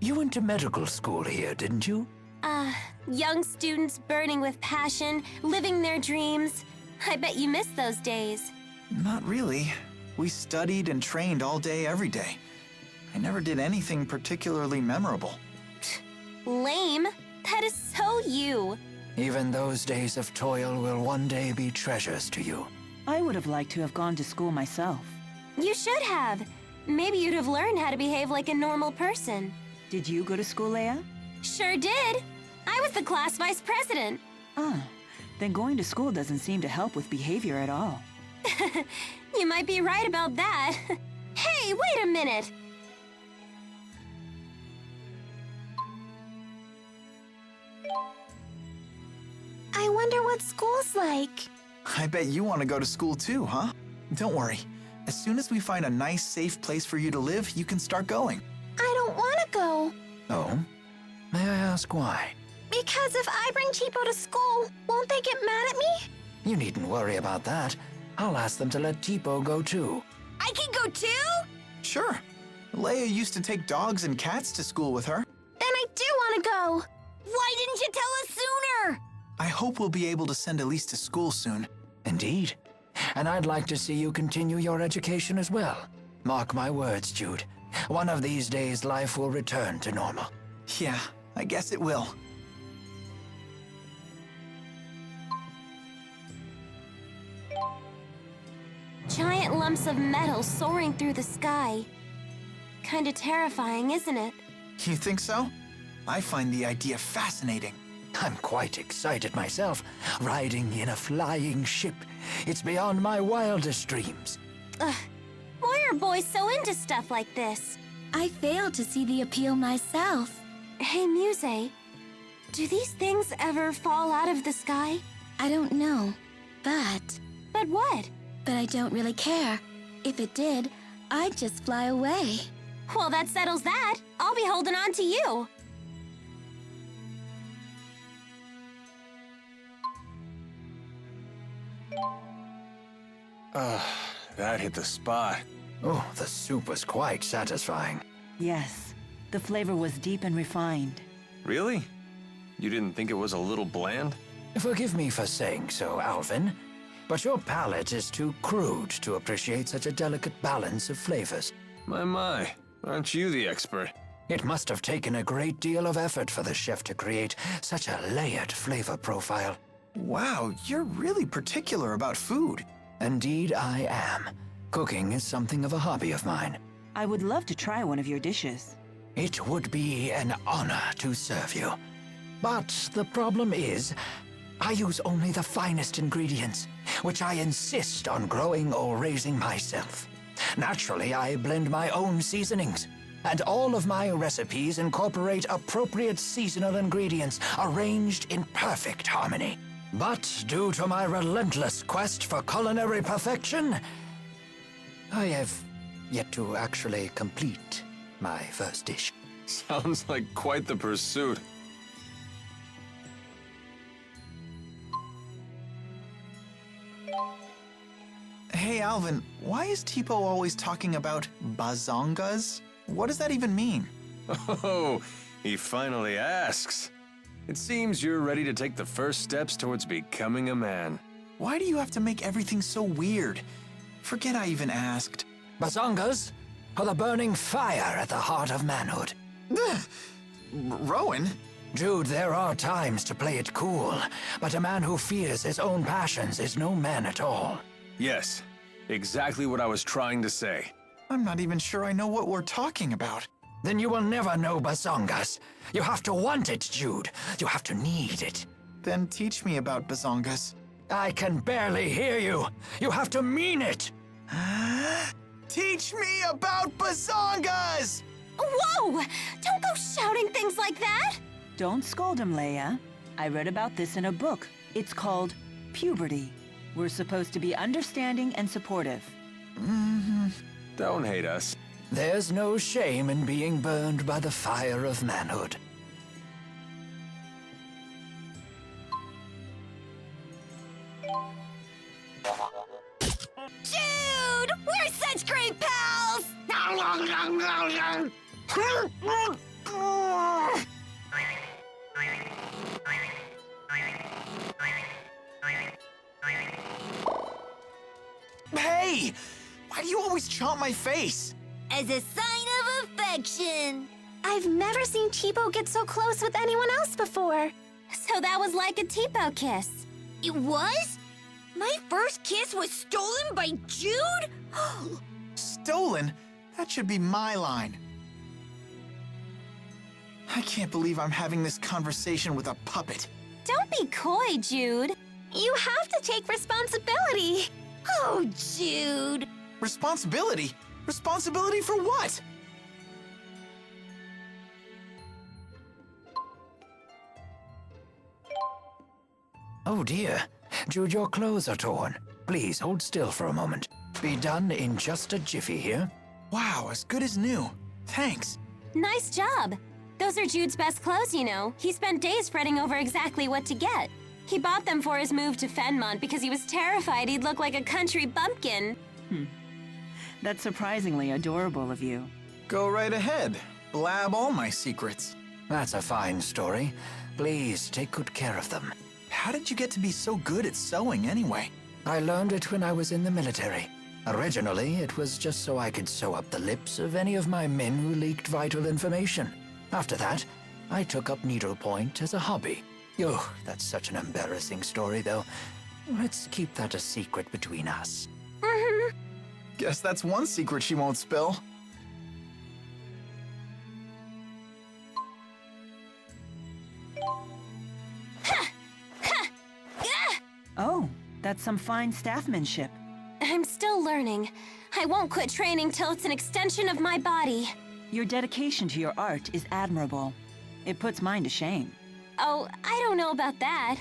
You went to medical school here, didn't you? Young students burning with passion, living their dreams. I bet you miss those days. Not really. We studied and trained all day, every day. I never did anything particularly memorable. Lame. That is so you. Even those days of toil will one day be treasures to you. I would have liked to have gone to school myself. You should have. Maybe you'd have learned how to behave like a normal person. Did you go to school, Leia? Sure did. I was the class vice president. Ah, then going to school doesn't seem to help with behavior at all. You might be right about that. Hey, wait a minute. I wonder what school's like. I bet you want to go to school too, huh? Don't worry. As soon as we find a nice, safe place for you to live, you can start going. I don't want to go. Oh? May I ask why? Because if I bring Teepo to school, won't they get mad at me? You needn't worry about that. I'll ask them to let Teepo go too. I can go too? Sure. Leia used to take dogs and cats to school with her. Then I do want to go. Why didn't you tell us sooner? I hope we'll be able to send Elize to school soon. Indeed. And I'd like to see you continue your education as well. Mark my words, Jude. One of these days, life will return to normal. Yeah, I guess it will. Giant lumps of metal soaring through the sky. Kinda terrifying, isn't it? You think so? I find the idea fascinating. I'm quite excited myself, riding in a flying ship. It's beyond my wildest dreams. Why are boys so into stuff like this? I fail to see the appeal myself. Hey, Muse, do these things ever fall out of the sky? I don't know, but... But what? But I don't really care. If it did, I'd just fly away. Well, that settles that. I'll be holding on to you. That hit the spot. Oh, the soup was quite satisfying. Yes, the flavor was deep and refined. Really? You didn't think it was a little bland? Forgive me for saying so, Alvin, but your palate is too crude to appreciate such a delicate balance of flavors. My, aren't you the expert? It must have taken a great deal of effort for the chef to create such a layered flavor profile. Wow, you're really particular about food. Indeed, I am. Cooking is something of a hobby of mine. I would love to try one of your dishes. It would be an honor to serve you. But the problem is, I use only the finest ingredients, which I insist on growing or raising myself. Naturally, I blend my own seasonings, and all of my recipes incorporate appropriate seasonal ingredients arranged in perfect harmony. But due to my relentless quest for culinary perfection, I have yet to actually complete my first dish. Sounds like quite the pursuit. Hey, Alvin, why is Teepo always talking about Bazongas? What does that even mean? Oh, he finally asks. It seems you're ready to take the first steps towards becoming a man. Why do you have to make everything so weird? Forget I even asked. Bazongas are the burning fire at the heart of manhood. Rowen? Jude, there are times to play it cool, but a man who fears his own passions is no man at all. Yes, exactly what I was trying to say. I'm not even sure I know what we're talking about. Then you will never know Bazongas. You have to want it, Jude. You have to need it. Then teach me about Bazongas. I can barely hear you. You have to mean it. Teach me about Bazongas! Whoa! Don't go shouting things like that! Don't scold him, Leia. I read about this in a book. It's called Puberty. We're supposed to be understanding and supportive. Don't hate us. There's no shame in being burned by the fire of manhood. Jude! We're such great pals! Hey! Why do you always chomp my face? As a sign of affection. I've never seen Teepo get so close with anyone else before. So that was like a Teepo kiss. It was? My first kiss was stolen by Jude? Stolen? That should be my line. I can't believe I'm having this conversation with a puppet. Don't be coy, Jude. You have to take responsibility. Oh, Jude. Responsibility? Responsibility for what? Oh dear. Jude, your clothes are torn. Please hold still for a moment. Be done in just a jiffy here. Wow, as good as new. Thanks. Nice job. Those are Jude's best clothes, you know. He spent days fretting over exactly what to get. He bought them for his move to Fenmont because he was terrified he'd look like a country bumpkin. That's surprisingly adorable of you. Go right ahead. Blab all my secrets. That's a fine story. Please take good care of them. How did you get to be so good at sewing anyway? I learned it when I was in the military. Originally, it was just so I could sew up the lips of any of my men who leaked vital information. After that, I took up needlepoint as a hobby. Oh, that's such an embarrassing story, though. Let's keep that a secret between us. Guess that's one secret she won't spill. Oh, that's some fine staffmanship. I'm still learning. I won't quit training till it's an extension of my body. Your dedication to your art is admirable. It puts mine to shame. Oh, I don't know about that.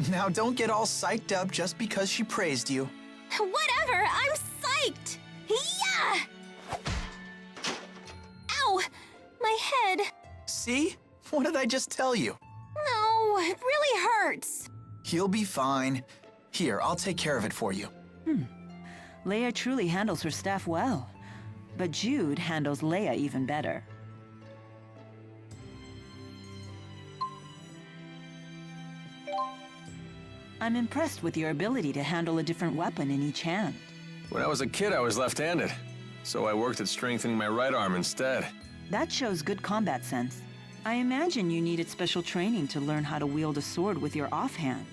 Now don't get all psyched up just because she praised you. Whatever, I'm psyched! Yeah! Ow! My head. See? What did I just tell you? No, it really hurts. He'll be fine. Here, I'll take care of it for you. Leia truly handles her staff well, but Jude handles Leia even better. I'm impressed with your ability to handle a different weapon in each hand. When I was a kid, I was left-handed, so I worked at strengthening my right arm instead. That shows good combat sense. I imagine you needed special training to learn how to wield a sword with your offhand.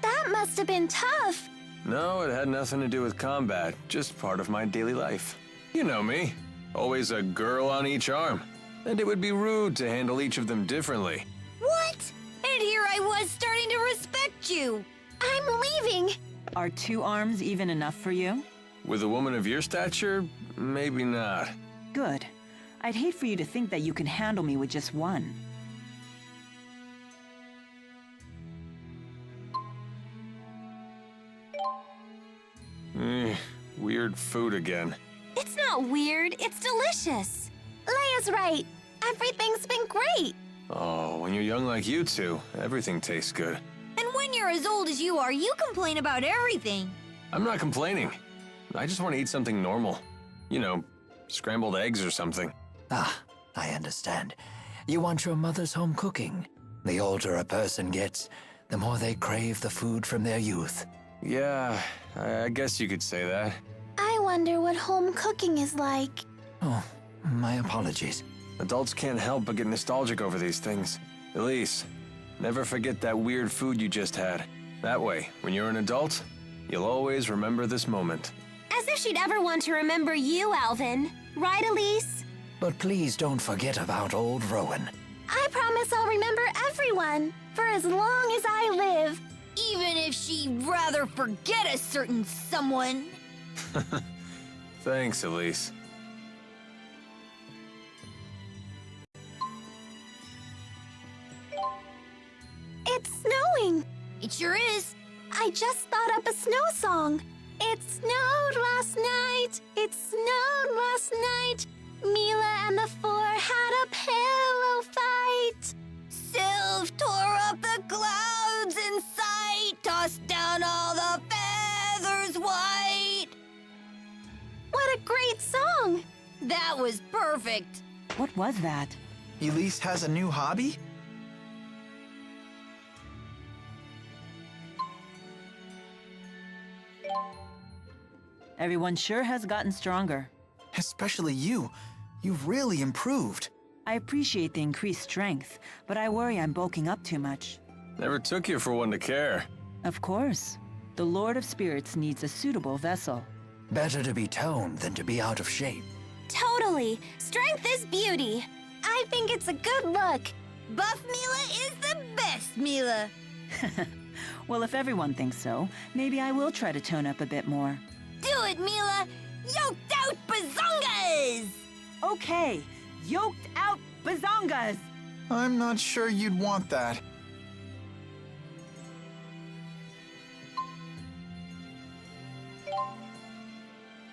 That must have been tough. No, it had nothing to do with combat, just part of my daily life. You know me, always a girl on each arm. And it would be rude to handle each of them differently. What? And here I was starting to respect you. I'm leaving. Are 2 arms even enough for you? With a woman of your stature, maybe not. Good. I'd hate for you to think that you can handle me with just one. Weird food again. It's not weird, it's delicious. Leia's right. Everything's been great. Oh, when you're young like you two, everything tastes good. And when you're as old as you are, you complain about everything. I'm not complaining. I just want to eat something normal. You know, scrambled eggs or something. Ah, I understand. You want your mother's home cooking. The older a person gets, the more they crave the food from their youth. Yeah, I guess you could say that. I wonder what home cooking is like. Oh, my apologies. Adults can't help but get nostalgic over these things. Elize, never forget that weird food you just had. That way, when you're an adult, you'll always remember this moment. As if she'd ever want to remember you, Alvin. Right, Elise? But please don't forget about old Rowen. I promise I'll remember everyone, for as long as I live. Even if she'd rather forget a certain someone. Thanks, Elize. It's snowing. It sure is. I just thought up a snow song. It snowed last night. It snowed last night. Milla and the 4 had a pillow fight. Sylph tore up the clouds in sight, tossed down all the feathers white. What a great song! That was perfect! What was that? Elize has a new hobby? Everyone sure has gotten stronger. Especially you. You've really improved. I appreciate the increased strength, but I worry I'm bulking up too much. Never took you for one to care. Of course. The Lord of Spirits needs a suitable vessel. Better to be toned than to be out of shape. Totally. Strength is beauty. I think it's a good look. Buff Milla is the best Milla! Well, if everyone thinks so, maybe I will try to tone up a bit more. Do it, Milla! Yoked out Bazongas! Okay, yoked out Bazongas! I'm not sure you'd want that.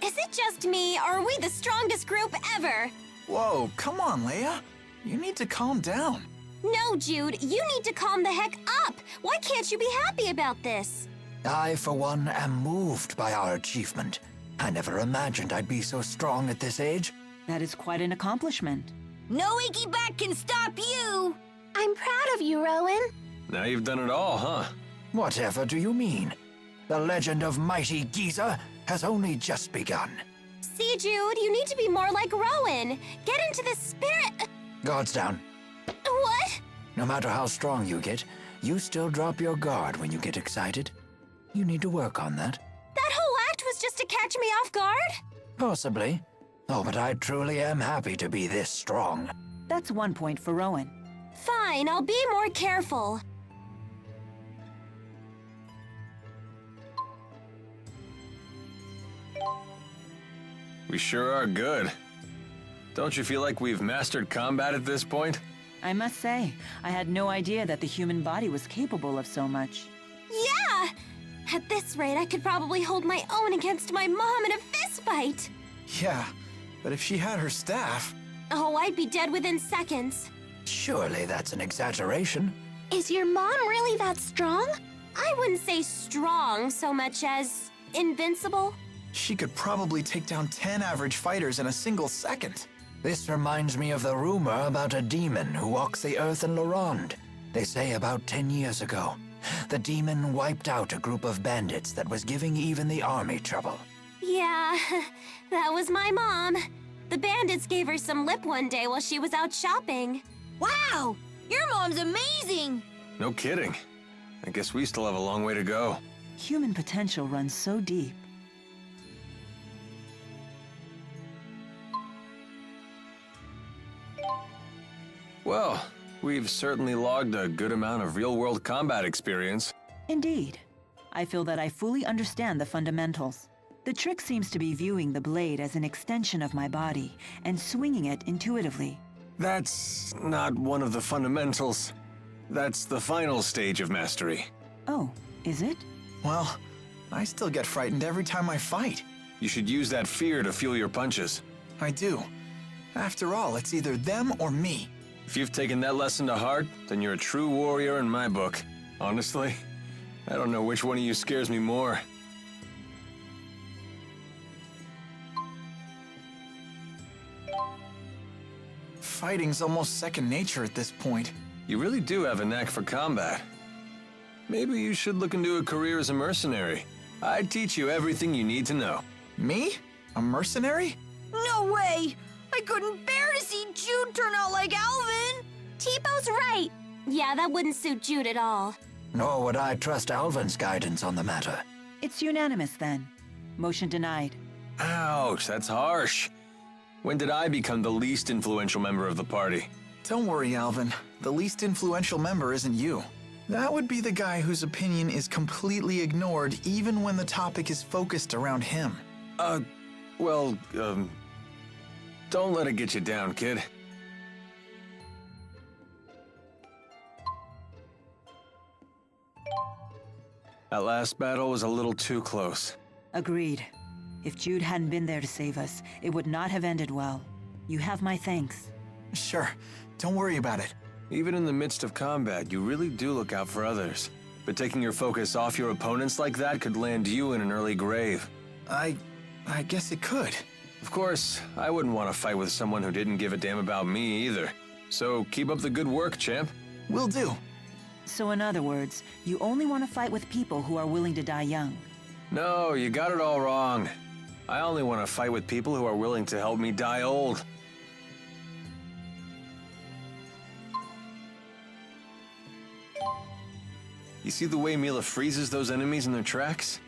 Is it just me, or are we the strongest group ever? Whoa, come on, Leia. You need to calm down. No, Jude, you need to calm the heck up. Why can't you be happy about this? I, for one, am moved by our achievement. I never imagined I'd be so strong at this age. That is quite an accomplishment. No icky back can stop you! I'm proud of you, Rowen. Now you've done it all, huh? Whatever do you mean? The legend of mighty Giza has only just begun. See, Jude, you need to be more like Rowen. Get into the spirit. Guards down. What? No matter how strong you get, you still drop your guard when you get excited. You need to work on that. That whole act was just to catch me off guard? Possibly. Oh, but I truly am happy to be this strong. That's 1 point for Rowen. Fine, I'll be more careful. We sure are good. Don't you feel like we've mastered combat at this point? I must say, I had no idea that the human body was capable of so much. Yeah! At this rate, I could probably hold my own against my mom in a fist fight. Yeah, but if she had her staff... Oh, I'd be dead within seconds. Surely that's an exaggeration. Is your mom really that strong? I wouldn't say strong so much as invincible. She could probably take down 10 average fighters in a single second. This reminds me of the rumor about a demon who walks the earth in Laurent. They say about 10 years ago, the demon wiped out a group of bandits that was giving even the army trouble. Yeah, that was my mom. The bandits gave her some lip one day while she was out shopping. Wow! Your mom's amazing! No kidding. I guess we still have a long way to go. Human potential runs so deep. Well, we've certainly logged a good amount of real-world combat experience. Indeed. I feel that I fully understand the fundamentals. The trick seems to be viewing the blade as an extension of my body and swinging it intuitively. That's not one of the fundamentals. That's the final stage of mastery. Oh, is it? Well, I still get frightened every time I fight. You should use that fear to fuel your punches. I do. After all, it's either them or me. If you've taken that lesson to heart, then you're a true warrior in my book. Honestly, I don't know which one of you scares me more. Fighting's almost second nature at this point. You really do have a knack for combat. Maybe you should look into a career as a mercenary. I'd teach you everything you need to know. Me? A mercenary? No way! I couldn't bear to see Jude turn out like Alvin! Teepo's right. Yeah, that wouldn't suit Jude at all. Nor would I trust Alvin's guidance on the matter. It's unanimous then. Motion denied. Ouch, that's harsh. When did I become the least influential member of the party? Don't worry, Alvin. The least influential member isn't you. That would be the guy whose opinion is completely ignored even when the topic is focused around him. Don't let it get you down, kid. That last battle was a little too close. Agreed. If Jude hadn't been there to save us, it would not have ended well. You have my thanks. Sure, don't worry about it. Even in the midst of combat, you really do look out for others. But taking your focus off your opponents like that could land you in an early grave. I guess it could. Of course, I wouldn't want to fight with someone who didn't give a damn about me either. So keep up the good work, champ. Will do. So in other words, you only want to fight with people who are willing to die young. No, you got it all wrong. I only want to fight with people who are willing to help me die old. You see the way Milla freezes those enemies in their tracks?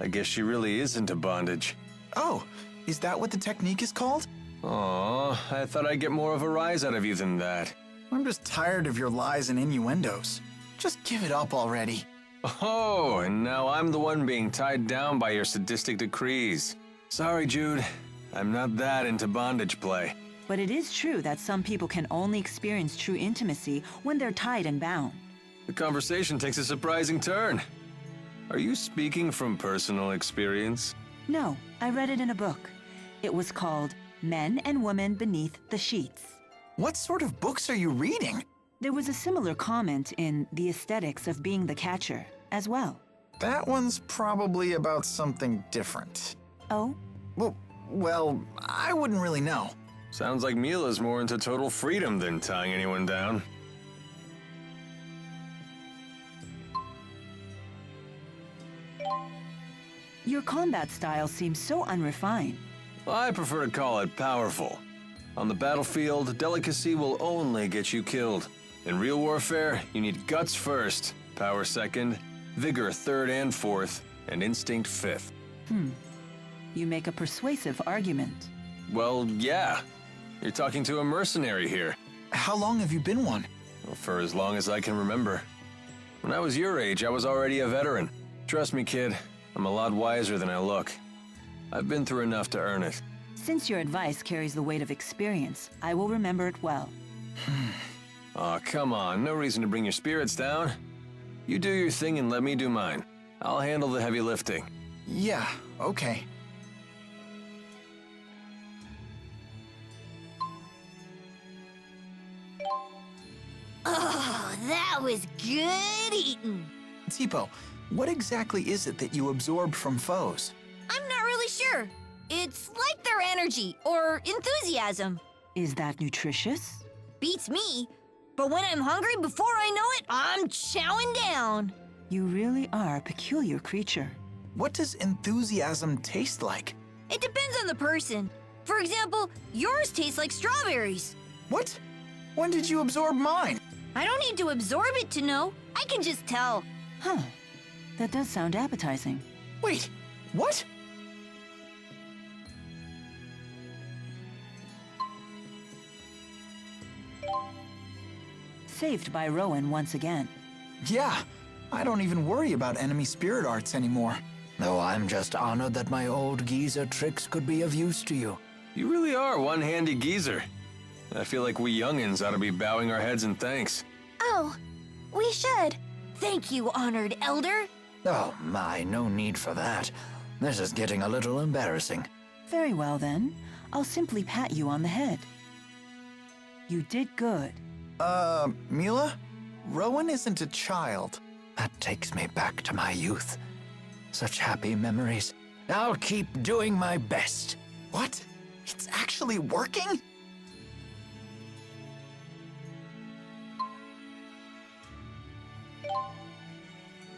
I guess she really is into bondage. Oh, is that what the technique is called? Aw, I thought I'd get more of a rise out of you than that. I'm just tired of your lies and innuendos. Just give it up already. Oh, and now I'm the one being tied down by your sadistic decrees. Sorry, Jude. I'm not that into bondage play. But it is true that some people can only experience true intimacy when they're tied and bound. The conversation takes a surprising turn. Are you speaking from personal experience? No, I read it in a book. It was called Men and Women Beneath the Sheets. What sort of books are you reading? There was a similar comment in The Aesthetics of Being the Catcher as well. That one's probably about something different. Oh? Well, I wouldn't really know. Sounds like Milla's more into total freedom than tying anyone down. Your combat style seems so unrefined. I prefer to call it powerful. On the battlefield, delicacy will only get you killed. In real warfare, you need guts first, power second, vigor third and fourth, and instinct fifth. You make a persuasive argument. Well, yeah. You're talking to a mercenary here. How long have you been one? Well, for as long as I can remember. When I was your age, I was already a veteran. Trust me, kid, I'm a lot wiser than I look. I've been through enough to earn it. Since your advice carries the weight of experience, I will remember it well. Aw, come on, no reason to bring your spirits down. You do your thing and let me do mine. I'll handle the heavy lifting. Yeah, okay. Oh, that was good eating. Teepo, what exactly is it that you absorb from foes? I'm not really sure. It's like their energy or enthusiasm. Is that nutritious? Beats me. But when I'm hungry, before I know it, I'm chowing down. You really are a peculiar creature. What does enthusiasm taste like? It depends on the person. For example, yours tastes like strawberries. What? When did you absorb mine? I don't need to absorb it to know. I can just tell. Huh. That does sound appetizing. Wait, what? Saved by Rowen once again. Yeah, I don't even worry about enemy spirit arts anymore. No, I'm just honored that my old geezer tricks could be of use to you. You really are one handy geezer. I feel like we youngins ought to be bowing our heads in thanks. Oh, we should. Thank you, honored elder. Oh my, no need for that. This is getting a little embarrassing. Very well then. I'll simply pat you on the head. You did good. Milla? Rowen isn't a child. That takes me back to my youth. Such happy memories. I'll keep doing my best. What? It's actually working?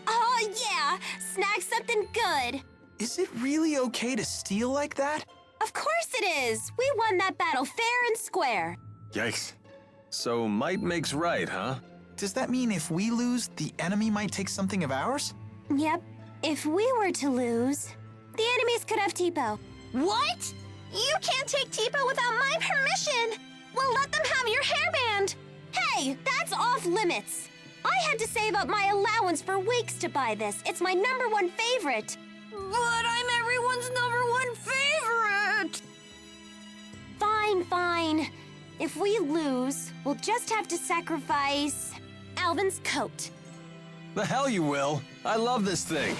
Oh, yeah. Snack something good. Is it really okay to steal like that? Of course it is. We won that battle fair and square. Yikes. So might makes right, huh? Does that mean if we lose, the enemy might take something of ours? Yep. If we were to lose, the enemies could have Teepo. What? You can't take Teepo without my permission. We'll let them have your hairband. Hey, that's off limits. I had to save up my allowance for weeks to buy this. It's my #1 favorite. But I'm everyone's #1 favorite. Fine, fine. If we lose, we'll just have to sacrifice Alvin's coat. The hell you will. I love this thing.